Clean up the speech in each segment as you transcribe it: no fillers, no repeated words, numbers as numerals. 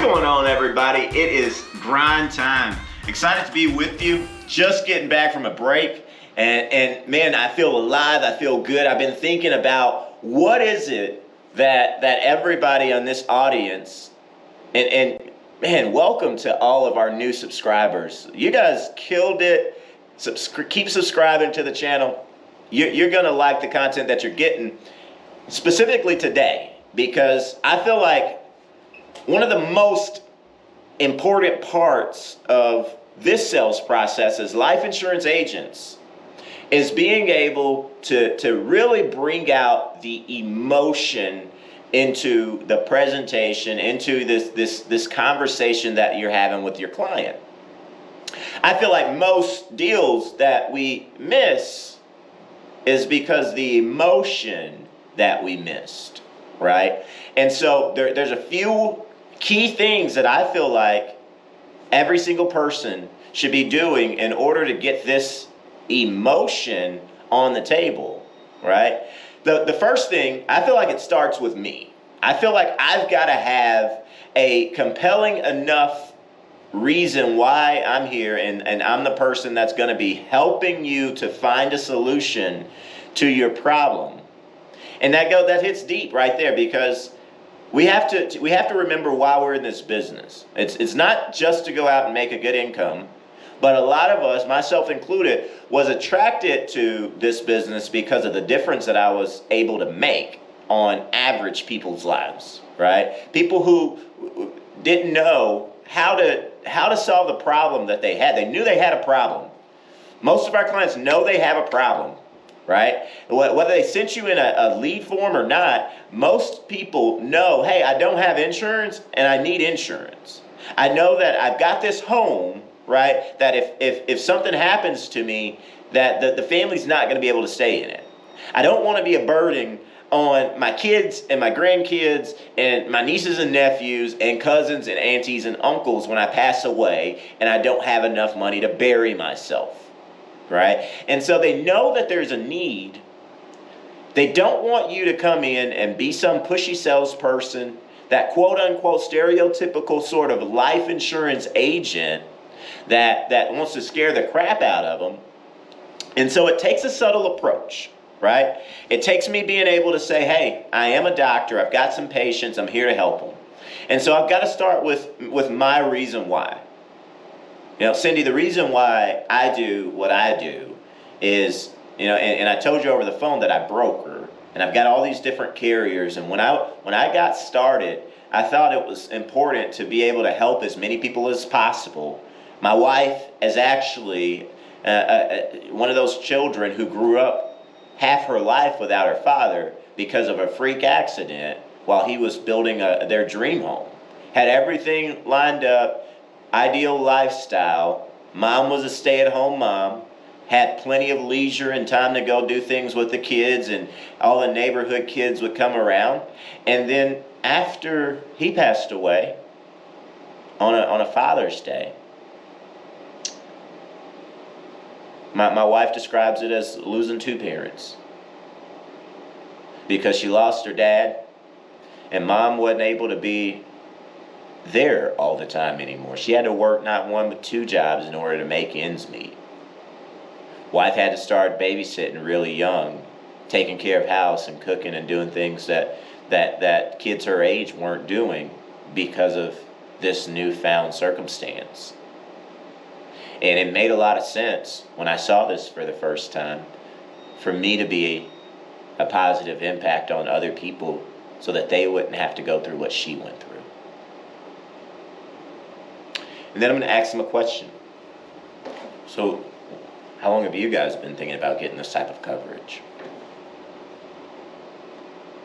going on, everybody? It is grind time. Excited to be with you. Just getting back from a break, and man, I feel alive. I feel good. I've been thinking about what is it that everybody on this audience, and man, welcome to all of our new subscribers. You guys killed it. Keep subscribing to the channel. You're gonna like the content that you're getting, specifically today, because I feel like one of the most important parts of this sales process as life insurance agents is being able to really bring out the emotion into the presentation, into this conversation that you're having with your client. I feel like most deals that we miss is because the emotion that we missed, right? And so there's a few key things that I feel like every single person should be doing in order to get this emotion on the table, right? The first thing, I feel like it starts with me. I feel like I've got to have a compelling enough reason why I'm here, and I'm the person that's going to be helping you to find a solution to your problem. And that hits deep right there, because we have to remember why we're in this business. It's not just to go out and make a good income, but a lot of us, myself included, was attracted to this business because of the difference that I was able to make on average people's lives, right? People who didn't know how to solve the problem that they had. They knew they had a problem. Most of our clients know they have a problem, right? Whether they sent you in a lead form or not, most people know, hey, I don't have insurance and I need insurance. I know that I've got this home, right, that if something happens to me, that the family's not going to be able to stay in it. I don't want to be a burden on my kids and my grandkids and my nieces and nephews and cousins and aunties and uncles when I pass away and I don't have enough money to bury myself. Right? And so they know that there's a need. They don't want you to come in and be some pushy salesperson, that quote unquote stereotypical sort of life insurance agent that wants to scare the crap out of them. And so it takes a subtle approach, right? It takes me being able to say, hey, I am a doctor. I've got some patients. I'm here to help them. And so I've got to start with my reason why. You know, Cindy, the reason why I do what I do is, and I told you over the phone that I broker, and I've got all these different carriers. And when I got started, I thought it was important to be able to help as many people as possible. My wife is actually one of those children who grew up half her life without her father because of a freak accident while he was building their dream home. Had everything lined up. Ideal lifestyle. Mom was a stay-at-home mom, had plenty of leisure and time to go do things with the kids, and all the neighborhood kids would come around. And then after he passed away on a Father's Day, my wife describes it as losing two parents, because she lost her dad and mom wasn't able to be there all the time anymore. She had to work not one but two jobs in order to make ends meet. Wife had to start babysitting really young, taking care of house and cooking and doing things that kids her age weren't doing because of this newfound circumstance. And it made a lot of sense when I saw this for the first time for me to be a positive impact on other people so that they wouldn't have to go through what she went through. And then I'm going to ask them a question. So, how long have you guys been thinking about getting this type of coverage?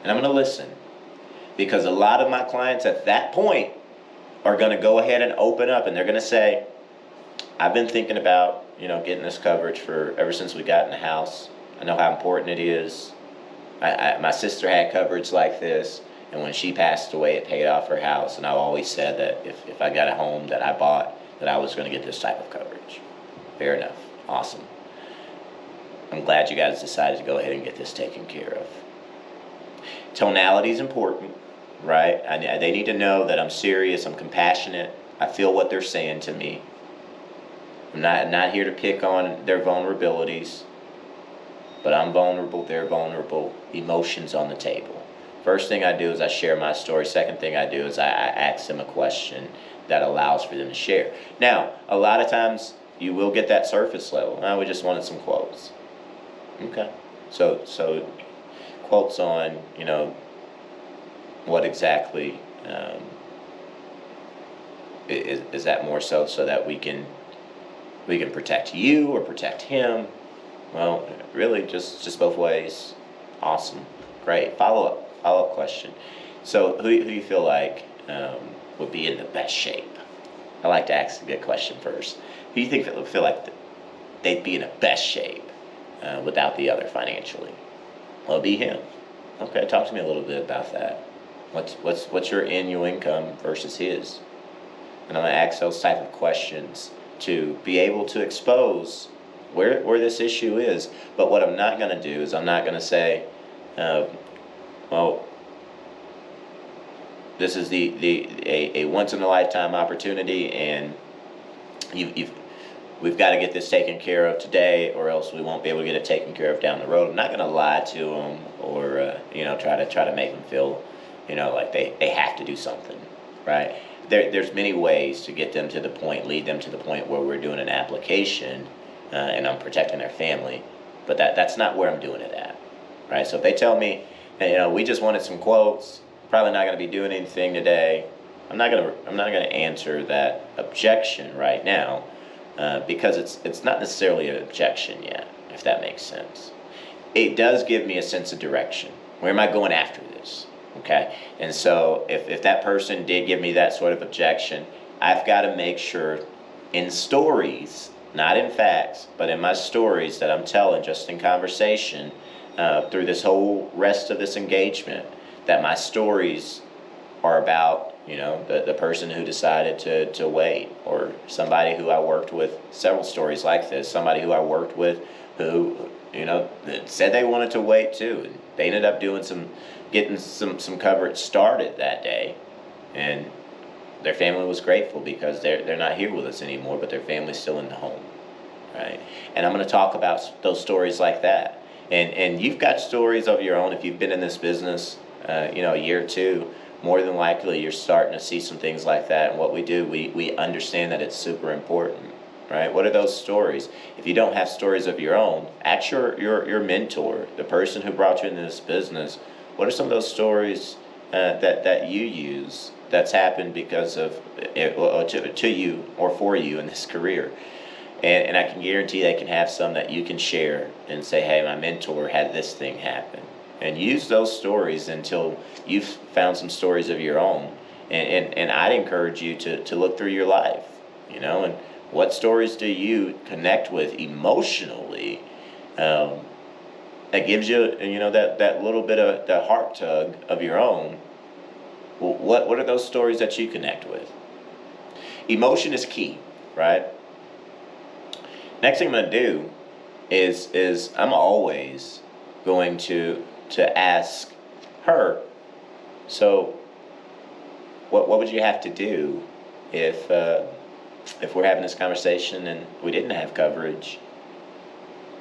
And I'm going to listen, because a lot of my clients at that point are going to go ahead and open up, and they're going to say, I've been thinking about, getting this coverage for ever since we got in the house. I know how important it is. My sister had coverage like this. And when she passed away, it paid off her house. And I've always said that if I got a home that I bought, that I was going to get this type of coverage. Fair enough. Awesome. I'm glad you guys decided to go ahead and get this taken care of. Tonality is important. right? They need to know that I'm serious, I'm compassionate, I feel what they're saying to me. I'm not here to pick on their vulnerabilities, but I'm vulnerable, they're vulnerable, emotions on the table. First thing I do is I share my story. Second thing I do is I ask them a question that allows for them to share. Now, a lot of times you will get that surface level. We just wanted some quotes. Okay. So quotes on, what exactly is that more so that we can protect you or protect him? Well, really, just both ways. Awesome, great. Follow up question. So, who you feel like would be in the best shape? I like to ask a good question first. Who do you think that would feel like they'd be in the best shape without the other financially? Well, it'd be him. Okay, talk to me a little bit about that. What's your annual income versus his? And I'm gonna ask those type of questions to be able to expose where this issue is. But what I'm not gonna do is I'm not gonna say, well, this is a once in a lifetime opportunity, and we've got to get this taken care of today, or else we won't be able to get it taken care of down the road. I'm not going to lie to them, or try to make them feel, like they have to do something, right? There's many ways to get them to the point, lead them to the point where we're doing an application, and I'm protecting their family, but that's not where I'm doing it at, right? So if they tell me, hey, we just wanted some quotes, probably not going to be doing anything today, I'm not going to answer that objection right now. Because it's not necessarily an objection yet, if that makes sense. It does give me a sense of direction. Where am I going after this? Okay? And so if that person did give me that sort of objection, I've got to make sure in stories, not in facts, but in my stories that I'm telling just in conversation through this whole rest of this engagement, that my stories are about the person who decided to wait, or somebody who I worked with, several stories like this, somebody who I worked with who said they wanted to wait too, and they ended up getting some coverage started that day, and their family was grateful because they're not here with us anymore, but their family's still in the home, right? And I'm going to talk about those stories like that, and you've got stories of your own. If you've been in this business a year or two, more than likely you're starting to see some things like that. And what we do, we understand that it's super important, right? What are those stories? If you don't have stories of your own, ask your mentor, the person who brought you into this business, what are some of those stories that you use that's happened because of it, to you or for you in this career? And I can guarantee they can have some that you can share and say, hey, my mentor had this thing happen. And use those stories until you've found some stories of your own. And I'd encourage you to look through your life, and what stories do you connect with emotionally that gives you, that little bit of the heart tug of your own. Well, what are those stories that you connect with? Emotion is key, right? Next thing I'm going to do is I'm always going to ask her, so what would you have to do if we're having this conversation and we didn't have coverage?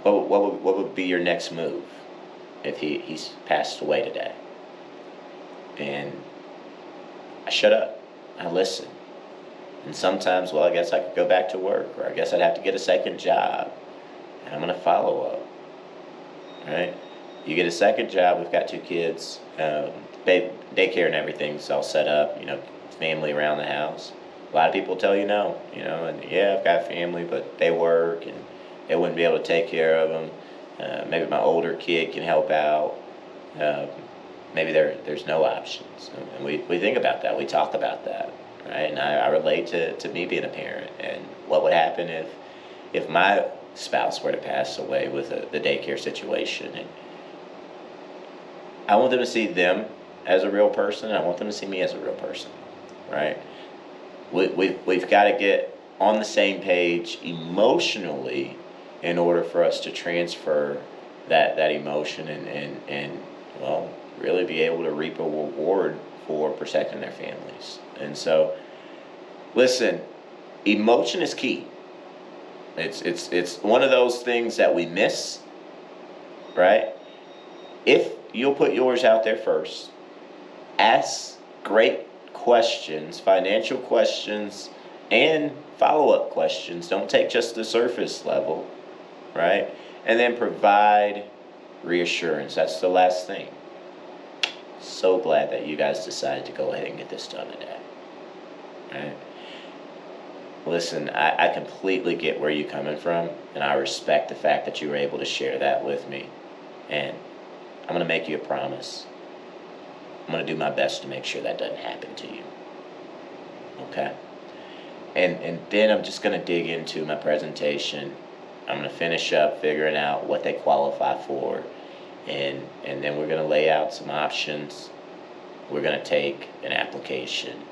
What would be your next move if he's passed away today? And I shut up, I listen, and sometimes, well, I guess I could go back to work, or I guess I'd have to get a second job, and I'm going to follow up, right? You get a second job. We've got 2 kids, daycare and everything's all set up. Family around the house. A lot of people tell you no. And yeah, I've got family, but they work and they wouldn't be able to take care of them. Maybe my older kid can help out. Maybe there's no options. And we think about that. We talk about that, right? And I relate to me being a parent and what would happen if my spouse were to pass away with the daycare situation. And I want them to see them as a real person, and I want them to see me as a real person, right? We've got to get on the same page emotionally in order for us to transfer that emotion and well, really be able to reap a reward for protecting their families. And so, listen, emotion is key. It's one of those things that we miss, right? If you'll put yours out there first, ask great questions, financial questions, and follow-up questions. Don't take just the surface level, right? And then provide reassurance. That's the last thing. So glad that you guys decided to go ahead and get this done today, right? Listen, I completely get where you're coming from, and I respect the fact that you were able to share that with me. And I'm going to make you a promise. I'm going to do my best to make sure that doesn't happen to you. Okay? And then I'm just going to dig into my presentation. I'm going to finish up figuring out what they qualify for. And then we're going to lay out some options. We're going to take an application.